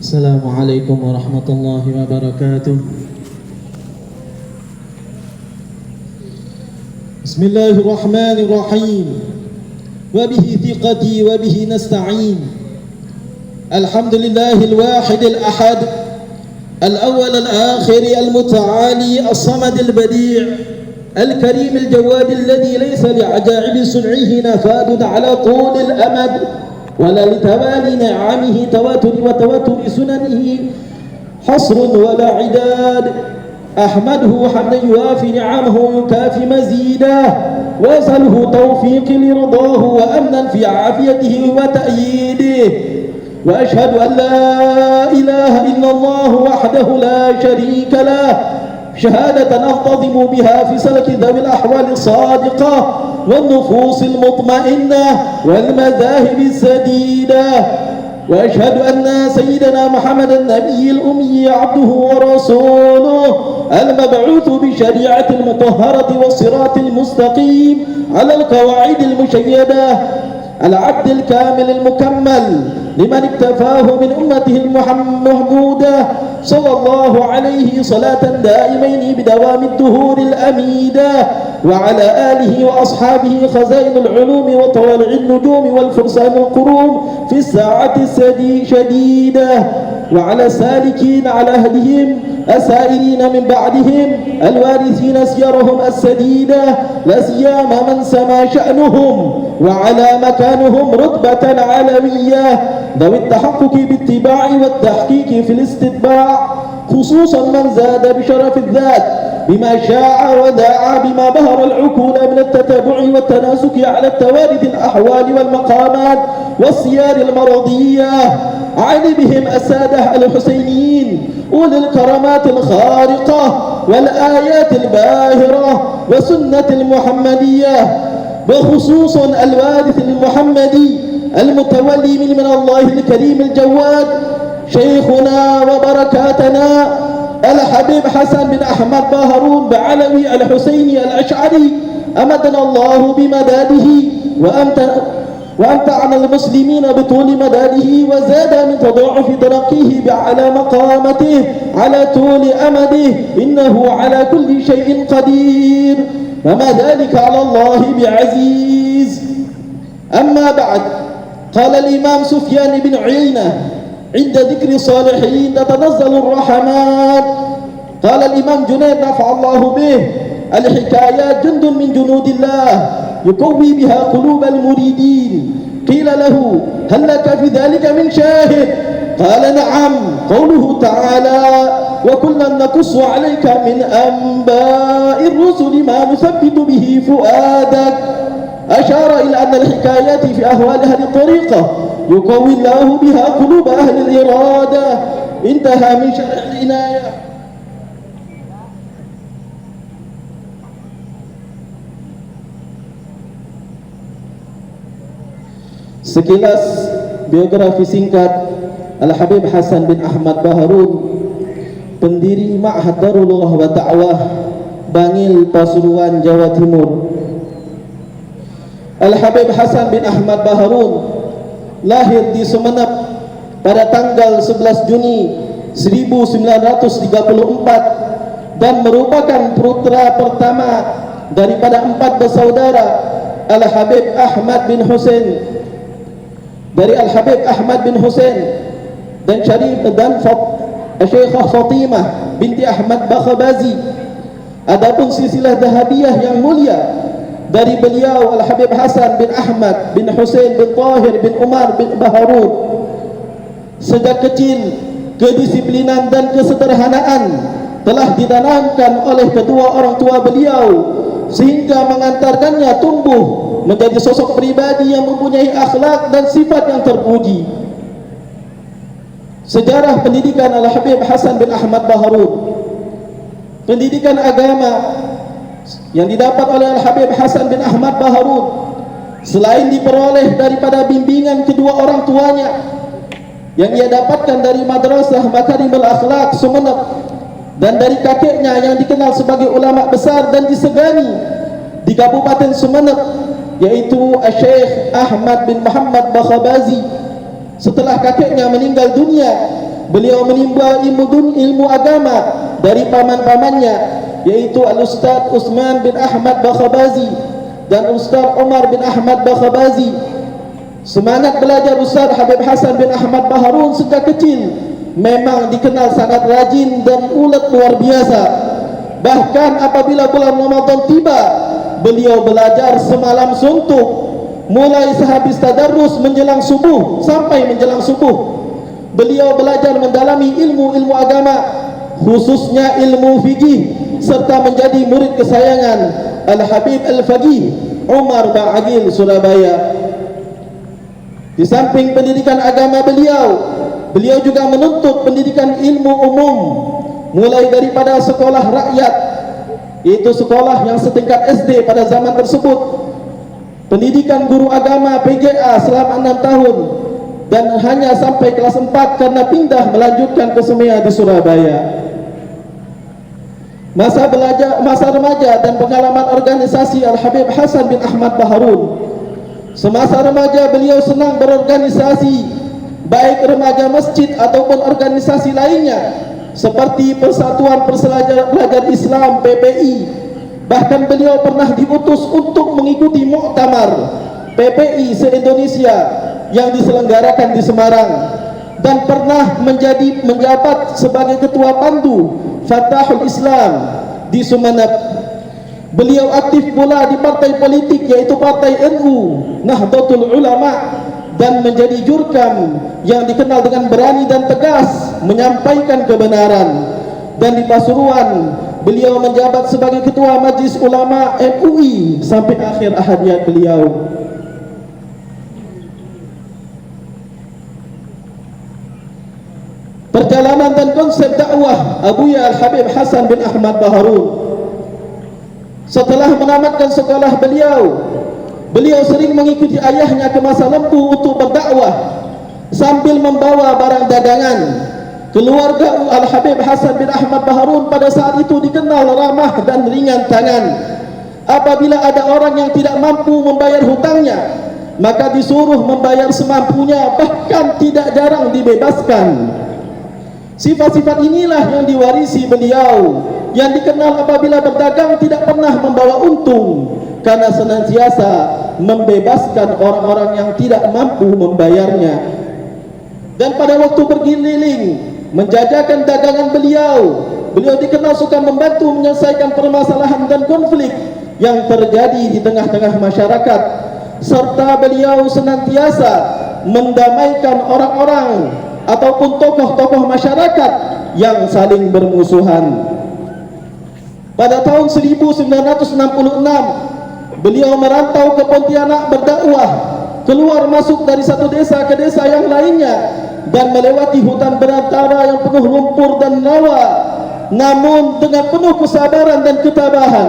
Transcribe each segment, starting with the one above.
Assalamualaikum warahmatullahi wabarakatuh. Bismillahirrahmanirrahim. Wa bihi thiqati wa bihi nasta'in. Alhamdulillahil wahidil ahad, al-awwal al-akhir al-muta'ali as-samad al-badi' al-karim al-jawad alladhi laysa li'ajaib sun'ihi nafadun ala tul al-amad ولا لتوالي نعمه تواتر سننه حصر ولا عداد. أحمده حمدا يوافي نعمه يكافي مزيدا، وأسأله توفيق لرضاه وأمنا في عافيته وتأييده. وأشهد أن لا إله إلا الله وحده لا شريك له شهادة أنتظم بها في سلك ذوي الأحوال الصادقة والنفوس المطمئنة والمذاهب السديدة. وأشهد أن سيدنا محمد النبي الأمي عبده ورسوله المبعوث بشريعة المطهرة والصراط المستقيم على القواعد المشيدة، العبد الكامل المكمل لمن اكتفاه من أمته المحمودة صلى الله عليه صلاة دائمين بدوام الدهور الأميدة، وعلى آله وأصحابه خزائن العلوم وطوالع النجوم والفرسان القروم في الساعة الشديدة، وعلى السالكين على هديهم السائرين من بعدهم الوارثين سيرهم السديدة، لا سيما من سما شأنهم وعلى مكانهم رتبة علوية ذوي التحقق باتباع والتحقيق في الاستتباع، خصوصا من زاد بشرف الذات بما شاع وداع بما بهر العقول من التتبع والتناسك على التوارث الأحوال والمقامات والسيار المرضية. عن بهم السادة الحسينيين أولي الكرامات الخارقة والآيات الباهرة وسنة المحمدية، بخصوص الوارث المحمدي المتولي من الله الكريم الجواد شيخنا وبركاتنا الحبيب حسن بن أحمد باهرون بعلوي الحسيني الأشعري، أمدنا الله بمداده وأمتعنا المسلمين بطول مداده، وزاد من تضاعف ترقيه على مقامته على طول أمده، إنه على كل شيء قدير وما ذلك على الله بعزيز. أما بعد، قال الإمام سفيان بن عيينة عند ذكر الصالحين تتنزل الرحمات. قال الإمام جنيد نفع الله به: الحكايات جند من جنود الله يقوي بها قلوب المريدين. قيل له: هل لك في ذلك من شاهد؟ قال: نعم، قوله تعالى: وكلا نقص عليك من أنباء الرسل ما نثبت به فؤادك. أشار إلى أن الحكايات في أهوال أهل الطريقة يقوي الله بها قلوب أهل الإرادة. انتهى من شرح العناية. Sekilas biografi singkat Al-Habib Hasan bin Ahmad Baharun, pendiri Ma'had Darul Lughah wa Ta'wah Bangil, Pasuruan, Jawa Timur. Al-Habib Hasan bin Ahmad Baharun lahir di Sumeneb pada tanggal 11 Juni 1934 dan merupakan putra pertama daripada 4 bersaudara Al-Habib Ahmad bin Husain, dari Al-Habib Ahmad bin Husain dan Syarif dan Syekhah Fatimah binti Ahmad Bakhabazi. Adapun silsilah Dahabiyah yang mulia dari beliau Al-Habib Hasan bin Ahmad bin Husain bin Tahir bin Umar bin Baharun. Sejak kecil, kedisiplinan dan kesederhanaan telah ditanamkan oleh kedua orang tua beliau, sehingga mengantarkannya tumbuh menjadi sosok pribadi yang mempunyai akhlak dan sifat yang terpuji. Sejarah pendidikan Al-Habib Hasan bin Ahmad Baharun. Pendidikan agama yang didapat oleh Al-Habib Hasan bin Ahmad Baharun selain diperoleh daripada bimbingan kedua orang tuanya yang ia dapatkan dari Madrasah Makarimul Akhlak Sumeneb dan dari kakeknya yang dikenal sebagai ulama besar dan disegani di Kabupaten Sumeneb, yaitu Syekh Ahmad bin Muhammad Bakhabazi. Setelah kakeknya meninggal dunia, beliau menimba ilmu agama dari paman-pamannya, yaitu Al-Ustaz Utsman bin Ahmad Bakhabazi dan Ustaz Umar bin Ahmad Bakhabazi. Semangat belajar Ustaz Habib Hasan bin Ahmad Baharun sejak kecil memang dikenal sangat rajin dan ulet luar biasa. Bahkan apabila bulan Ramadan tiba, beliau belajar semalam suntuk, mulai sehabis tadarrus menjelang subuh sampai menjelang subuh. Beliau belajar mendalami ilmu-ilmu agama, khususnya ilmu fikih, serta menjadi murid kesayangan Al-Habib Al-Faqih Umar Ba'agil Surabaya. Di samping pendidikan agama beliau juga menuntut pendidikan ilmu umum, mulai daripada sekolah rakyat, yaitu sekolah yang setingkat SD pada zaman tersebut, pendidikan guru agama PGA selama 6 tahun, dan hanya sampai kelas 4 karena pindah melanjutkan ke SEMEA di Surabaya. Masa remaja dan pengalaman organisasi Al-Habib Hasan bin Ahmad Baharun. Semasa remaja beliau senang berorganisasi, baik remaja masjid ataupun organisasi lainnya seperti Persatuan Pelajar Islam PPI. Bahkan beliau pernah diutus untuk mengikuti muktamar PPI se-Indonesia yang diselenggarakan di Semarang, dan pernah menjabat sebagai ketua pandu Fatahul Islam di Sumeneb. Beliau aktif pula di partai politik, yaitu Partai NU Nahdlatul Ulama, dan menjadi jurkam yang dikenal dengan berani dan tegas menyampaikan kebenaran. Dan di Pasuruan beliau menjabat sebagai ketua Majelis Ulama MUI sampai akhir hayat beliau. Perjalanan dan konsep dakwah Abuya Al-Habib Hasan bin Ahmad Baharun. Setelah menamatkan sekolah beliau sering mengikuti ayahnya ke Masa Lembu untuk berdakwah sambil membawa barang dagangan. Keluarga Al-Habib Hasan bin Ahmad Baharun pada saat itu dikenal ramah dan ringan tangan. Apabila ada orang yang tidak mampu membayar hutangnya, maka disuruh membayar semampunya, bahkan tidak jarang dibebaskan. Sifat-sifat inilah yang diwarisi beliau, yang dikenal apabila berdagang tidak pernah membawa untung, karena senantiasa membebaskan orang-orang yang tidak mampu membayarnya. Dan pada waktu berkeliling menjajakan dagangan beliau dikenal suka membantu menyelesaikan permasalahan dan konflik yang terjadi di tengah-tengah masyarakat, serta beliau senantiasa mendamaikan orang-orang ataupun tokoh-tokoh masyarakat yang saling bermusuhan. Pada tahun 1966 beliau merantau ke Pontianak berdakwah, keluar masuk dari satu desa ke desa yang lainnya, dan melewati hutan belantara yang penuh lumpur dan rawa, namun dengan penuh kesabaran dan ketabahan.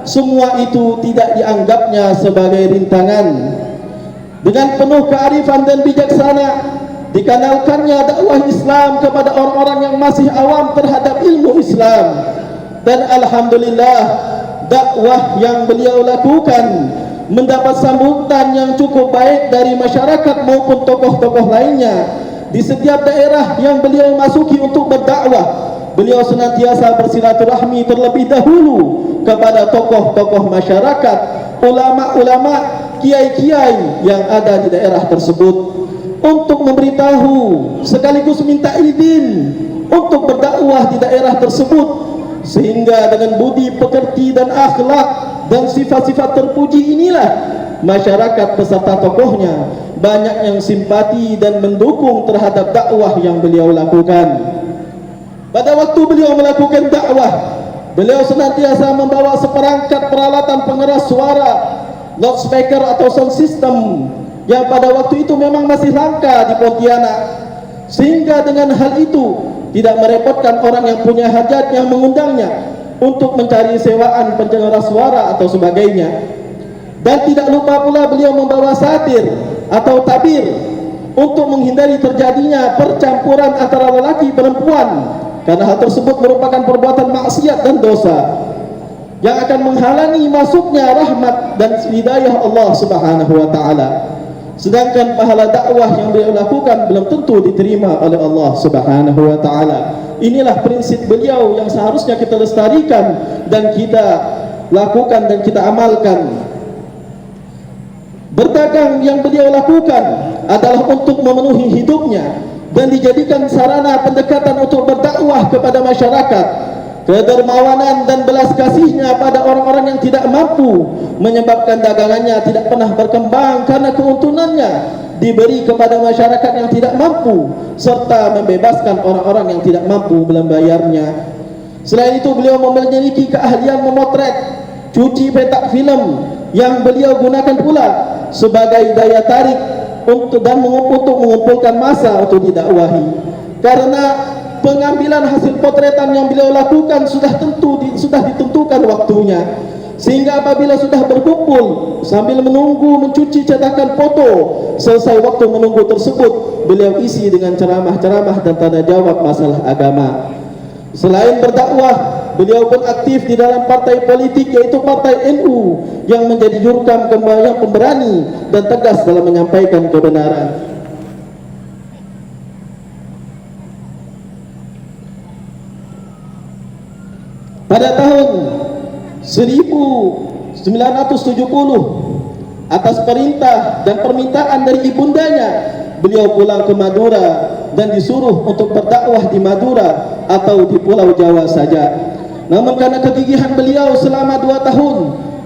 Semua itu tidak dianggapnya sebagai rintangan. Dengan penuh kearifan dan bijaksana dikanalkannya dakwah Islam kepada orang-orang yang masih awam terhadap ilmu Islam. Dan alhamdulillah, dakwah yang beliau lakukan mendapat sambutan yang cukup baik dari masyarakat maupun tokoh-tokoh lainnya. Di setiap daerah yang beliau masuki untuk berdakwah, beliau senantiasa bersilaturahmi terlebih dahulu kepada tokoh-tokoh masyarakat, ulama-ulama, kiai-kiai yang ada di daerah tersebut, untuk memberitahu sekaligus minta izin untuk berdakwah di daerah tersebut. Sehingga dengan budi pekerti dan akhlak dan sifat-sifat terpuji inilah masyarakat beserta tokohnya banyak yang simpati dan mendukung terhadap dakwah yang beliau lakukan. Pada waktu beliau melakukan dakwah, beliau senantiasa membawa seperangkat peralatan pengeras suara, loudspeaker atau sound system, yang pada waktu itu memang masih langka di Pontianak, sehingga dengan hal itu tidak merepotkan orang yang punya hajat yang mengundangnya untuk mencari sewaan pengeras suara atau sebagainya. Dan tidak lupa pula beliau membawa satir atau tabir untuk menghindari terjadinya percampuran antara lelaki perempuan, karena hal tersebut merupakan perbuatan maksiat dan dosa yang akan menghalangi masuknya rahmat dan hidayah Allah Subhanahu wa taala. sedangkan pahala dakwah yang beliau lakukan belum tentu diterima oleh Allah Subhanahu wa taala. Inilah prinsip beliau yang seharusnya kita lestarikan dan kita lakukan dan kita amalkan. Berdagang yang beliau lakukan adalah untuk memenuhi hidupnya dan dijadikan sarana pendekatan untuk berdakwah kepada masyarakat. Kedermawanan dan belas kasihnya pada orang-orang yang tidak mampu menyebabkan dagangannya tidak pernah berkembang karena keuntungannya diberi kepada masyarakat yang tidak mampu, serta membebaskan orang-orang yang tidak mampu membayarnya. Selain itu, beliau memiliki keahlian memotret, cuci petak film yang beliau gunakan pula sebagai daya tarik untuk mengumpulkan massa untuk didakwahi. Karena pengambilan hasil potretan yang beliau lakukan sudah ditentukan waktunya, sehingga apabila sudah berkumpul sambil menunggu mencuci cetakan foto, selesai waktu menunggu tersebut beliau isi dengan ceramah-ceramah dan tanya jawab masalah agama. Selain berdakwah, beliau pun aktif di dalam partai politik, yaitu Partai NU, yang menjadi jurkam yang pemberani dan tegas dalam menyampaikan kebenaran. Pada tahun 1970, atas perintah dan permintaan dari ibundanya, beliau pulang ke Madura dan disuruh untuk berdakwah di Madura atau di Pulau Jawa saja. Namun karena kegigihan beliau selama 2 tahun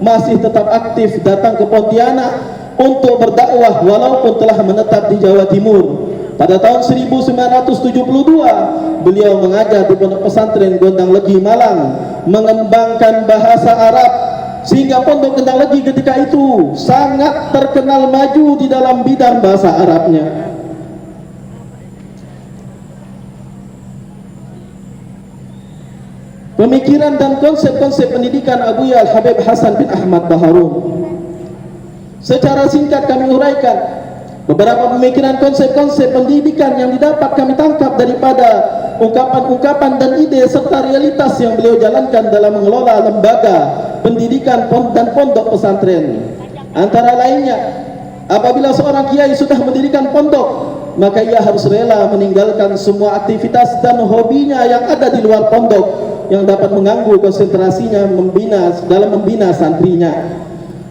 masih tetap aktif datang ke Pontianak untuk berdakwah walaupun telah menetap di Jawa Timur. Pada tahun 1972 beliau mengajar di Pondok Pesantren Gondang Legi Malang, mengembangkan bahasa Arab sehingga Pondok Gondang Legi ketika itu sangat terkenal maju di dalam bidang bahasa Arabnya. Pemikiran dan konsep-konsep pendidikan Abuya Al-Habib Hasan bin Ahmad Baharun. Secara singkat kami uraikan beberapa pemikiran konsep-konsep pendidikan yang didapat kami tangkap daripada ungkapan-ungkapan dan ide serta realitas yang beliau jalankan dalam mengelola lembaga pendidikan dan pondok pesantren. Antara lainnya, apabila seorang kiai sudah mendirikan pondok, maka ia harus rela meninggalkan semua aktivitas dan hobinya yang ada di luar pondok yang dapat mengganggu konsentrasinya dalam membina santrinya.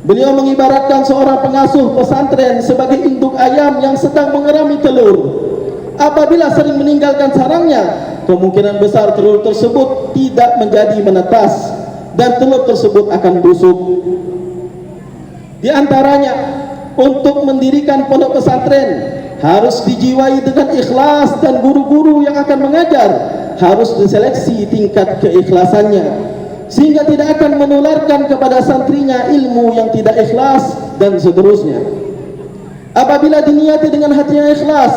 Beliau mengibaratkan seorang pengasuh pesantren sebagai induk ayam yang sedang mengerami telur. Apabila sering meninggalkan sarangnya, kemungkinan besar telur tersebut tidak menjadi menetas dan telur tersebut akan busuk. Di antaranya, untuk mendirikan pondok pesantren harus dijiwai dengan ikhlas dan guru-guru yang akan mengajar harus diseleksi tingkat keikhlasannya, sehingga tidak akan menularkan kepada santrinya ilmu yang tidak ikhlas dan seterusnya. Apabila diniati dengan hatinya ikhlas,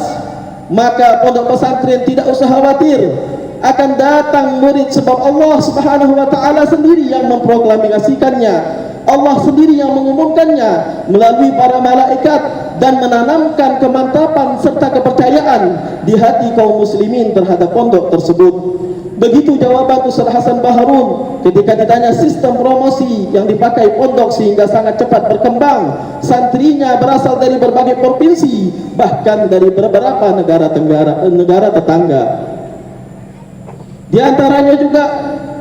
maka pondok pesantren tidak usah khawatir akan datang murid, sebab Allah Subhanahu wa taala sendiri yang memproklamasikannya, Allah sendiri yang mengumumkannya melalui para malaikat dan menanamkan kemantapan serta kepercayaan di hati kaum muslimin terhadap pondok tersebut. Begitu jawaban Ustaz Hasan Baharun ketika ditanya sistem promosi yang dipakai pondok sehingga sangat cepat berkembang. Santrinya berasal dari berbagai provinsi, bahkan dari beberapa negara tetangga. Di antaranya juga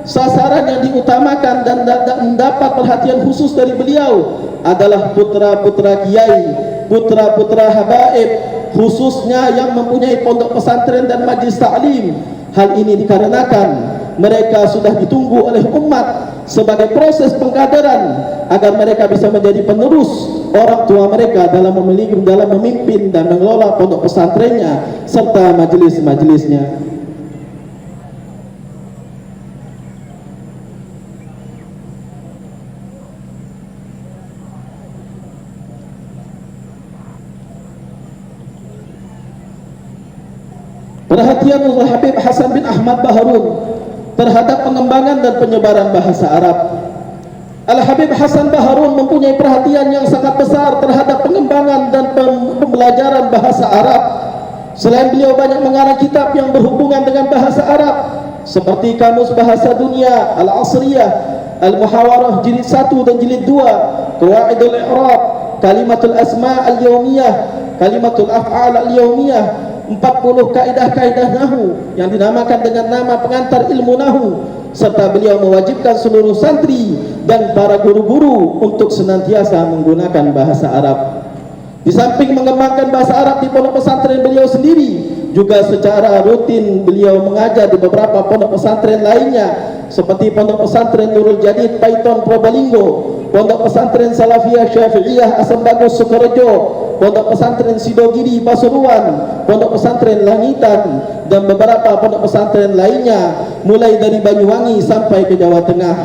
sasaran yang diutamakan dan mendapat perhatian khusus dari beliau adalah putra-putra kiai, putra-putra habaib, khususnya yang mempunyai pondok pesantren dan majlis taklim. Hal ini dikarenakan mereka sudah ditunggu oleh umat sebagai proses pengkaderan agar mereka bisa menjadi penerus orang tua mereka dalam memimpin dan mengelola pondok pesantrennya serta majelis-majelisnya. Perhatian Habib Hasan bin Ahmad Baharun terhadap pengembangan dan penyebaran bahasa Arab. Al-Habib Hasan Baharun mempunyai perhatian yang sangat besar terhadap pengembangan dan pembelajaran bahasa Arab. Selain beliau banyak mengarang kitab yang berhubungan dengan bahasa Arab seperti Kamus Bahasa Dunia Al-Asriyah, Al-Muhawarah jilid 1 dan jilid 2, Qawaidul I'rab, kalimatul asma al-yaumiyah, kalimatul af'al al-yaumiyah, 40 kaidah-kaidah nahu yang dinamakan dengan nama pengantar ilmu nahu, serta beliau mewajibkan seluruh santri dan para guru-guru untuk senantiasa menggunakan bahasa Arab. Di samping mengembangkan bahasa Arab di pondok pesantren beliau sendiri, juga secara rutin beliau mengajar di beberapa pondok pesantren lainnya seperti pondok pesantren Nurul Jadid Paiton Probolinggo, pondok pesantren Salafiyah Syafi'iyah Asam Bagus Sukorejo, pondok pesantren Sidogiri Pasuruan, pondok pesantren Langitan, dan beberapa pondok pesantren lainnya mulai dari Banyuwangi sampai ke Jawa Tengah.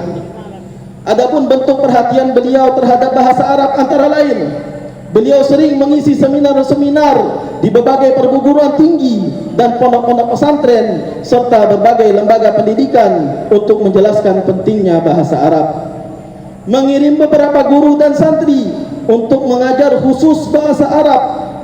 Adapun bentuk perhatian beliau terhadap bahasa Arab antara lain, beliau sering mengisi seminar-seminar di berbagai perguruan tinggi dan pondok-pondok pesantren serta berbagai lembaga pendidikan untuk menjelaskan pentingnya bahasa Arab. Mengirim beberapa guru dan santri untuk mengajar khusus bahasa Arab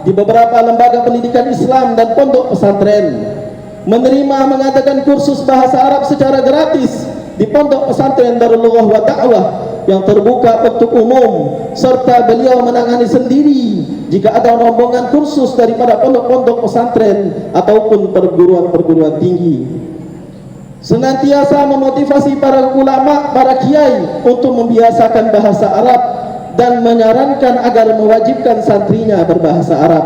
di beberapa lembaga pendidikan Islam dan pondok pesantren. Menerima mengadakan kursus bahasa Arab secara gratis di pondok pesantren Darul Lughah wa Da'wah yang terbuka untuk umum, serta beliau menangani sendiri jika ada rombongan kursus daripada pondok-pondok pesantren ataupun perguruan-perguruan tinggi. Senantiasa memotivasi para ulama, para kiai untuk membiasakan bahasa Arab dan menyarankan agar mewajibkan santrinya berbahasa Arab.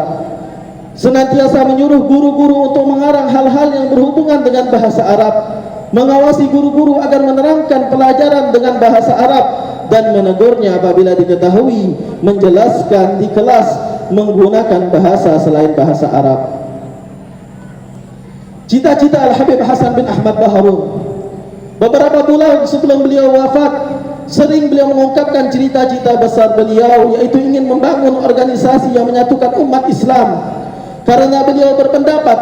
Senantiasa menyuruh guru-guru untuk mengarang hal-hal yang berhubungan dengan bahasa Arab, mengawasi guru-guru agar menerangkan pelajaran dengan bahasa Arab, dan menegurnya apabila diketahui menjelaskan di kelas menggunakan bahasa selain bahasa Arab. Cita-cita Al-Habib Hasan bin Ahmad Baharun. Beberapa bulan sebelum beliau wafat, sering beliau mengungkapkan cita-cita besar beliau, yaitu ingin membangun organisasi yang menyatukan umat Islam, karena beliau berpendapat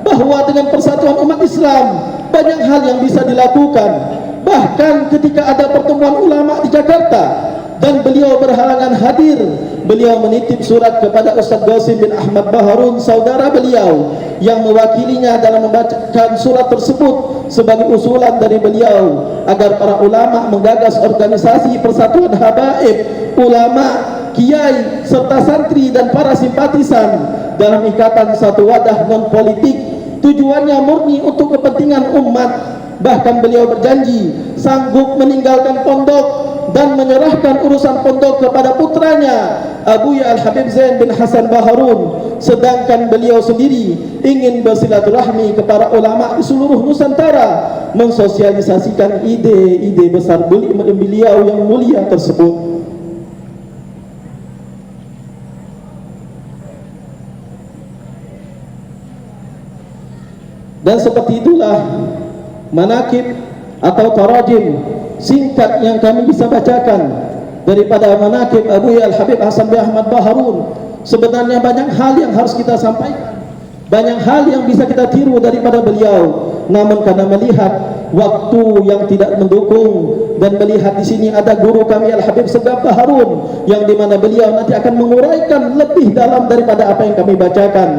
bahwa dengan persatuan umat Islam banyak hal yang bisa dilakukan. Bahkan ketika ada pertemuan ulama di Jakarta dan beliau berhalangan hadir, beliau menitip surat kepada Ustaz Qasim bin Ahmad Baharun, saudara beliau, yang mewakilinya dalam membacakan surat tersebut sebagai usulan dari beliau agar para ulama menggagas organisasi persatuan habaib, ulama, kiai, serta santri dan para simpatisan dalam ikatan satu wadah non politik, tujuannya murni untuk kepentingan umat. Bahkan beliau berjanji sanggup meninggalkan pondok dan menyerahkan urusan pondok kepada putranya Abuya Al-Habib Zain bin Hasan Baharun, sedangkan beliau sendiri ingin bersilaturahmi kepada ulama di seluruh Nusantara, mensosialisasikan ide-ide besar beliau yang mulia tersebut. Dan seperti itulah manakib atau tarajim singkat yang kami bisa bacakan daripada manakib Abuya Al-Habib Hasan bin Ahmad Baharun. Sebenarnya banyak hal yang harus kita sampaikan, banyak hal yang bisa kita tiru daripada beliau, namun karena melihat waktu yang tidak mendukung dan melihat di sini ada guru kami Al-Habib Segaf Baharun yang dimana beliau nanti akan menguraikan lebih dalam daripada apa yang kami bacakan,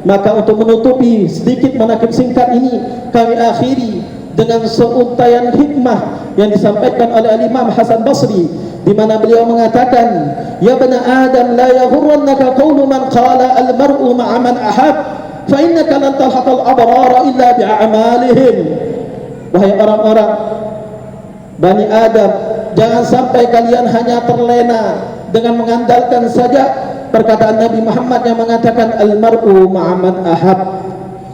maka untuk menutupi sedikit manakib singkat ini, kami akhiri dengan seuntaian hikmah yang disampaikan oleh Al-Imam Hasan Basri, di mana beliau mengatakan, ya bani Adam, la yaghurrannaka qawlu man qala al-mar'u ma'a man ahab, fa innaka lan talhaqal abrara illa bi'amalihim. Wahai orang-orang Bani Adam, jangan sampai kalian hanya terlena dengan mengandalkan saja perkataan Nabi Muhammad yang mengatakan al-mar'u ma'a man ahab,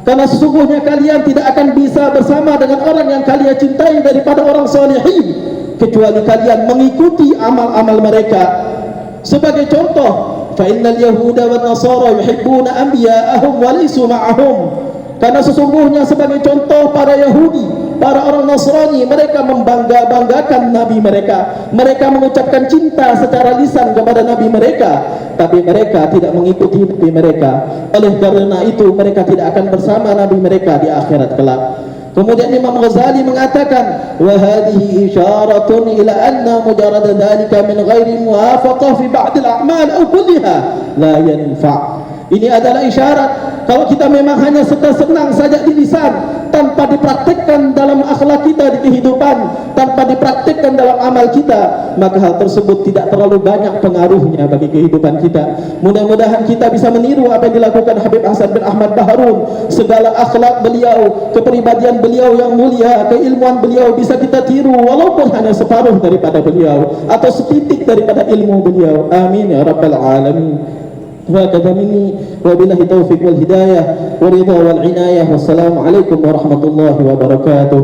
karena sesungguhnya kalian tidak akan bisa bersama dengan orang yang kalian cintai daripada orang salihin, kecuali kalian mengikuti amal-amal mereka. Sebagai contoh, fa innal yahuda wan nasara yuhibbuna anbiya'ahum wa laysu ma'ahum. Karena sesungguhnya sebagai contoh, para Yahudi, para orang Nasrani, mereka membangga-banggakan Nabi mereka. Mereka mengucapkan cinta secara lisan kepada Nabi mereka, tapi mereka tidak mengikuti Nabi mereka. Oleh karena itu mereka tidak akan bersama Nabi mereka di akhirat kelak. Kemudian Imam Ghazali mengatakan, wa hadhihi isyaratun ila anna mujarrad dhalika min ghairi muwafaqah fi ba'd al-a'mal aw kulliha la yanfa'. Ini adalah isyarat kalau kita memang hanya senang saja di lisan, tanpa dipraktikkan dalam akhlak kita di kehidupan, tanpa dipraktikkan terapkan dalam amal kita, maka hal tersebut tidak terlalu banyak pengaruhnya bagi kehidupan kita. Mudah-mudahan kita bisa meniru apa yang dilakukan Habib Hasan bin Ahmad Baharun. Segala akhlak beliau, kepribadian beliau yang mulia, keilmuan beliau bisa kita tiru walaupun hanya separuh daripada beliau atau setitik daripada ilmu beliau. Amin ya rabbal alamin. وهكذا مني وبالله التوفيق والهداية والرضا والعناية والسلام عليكم ورحمة الله وبركاته.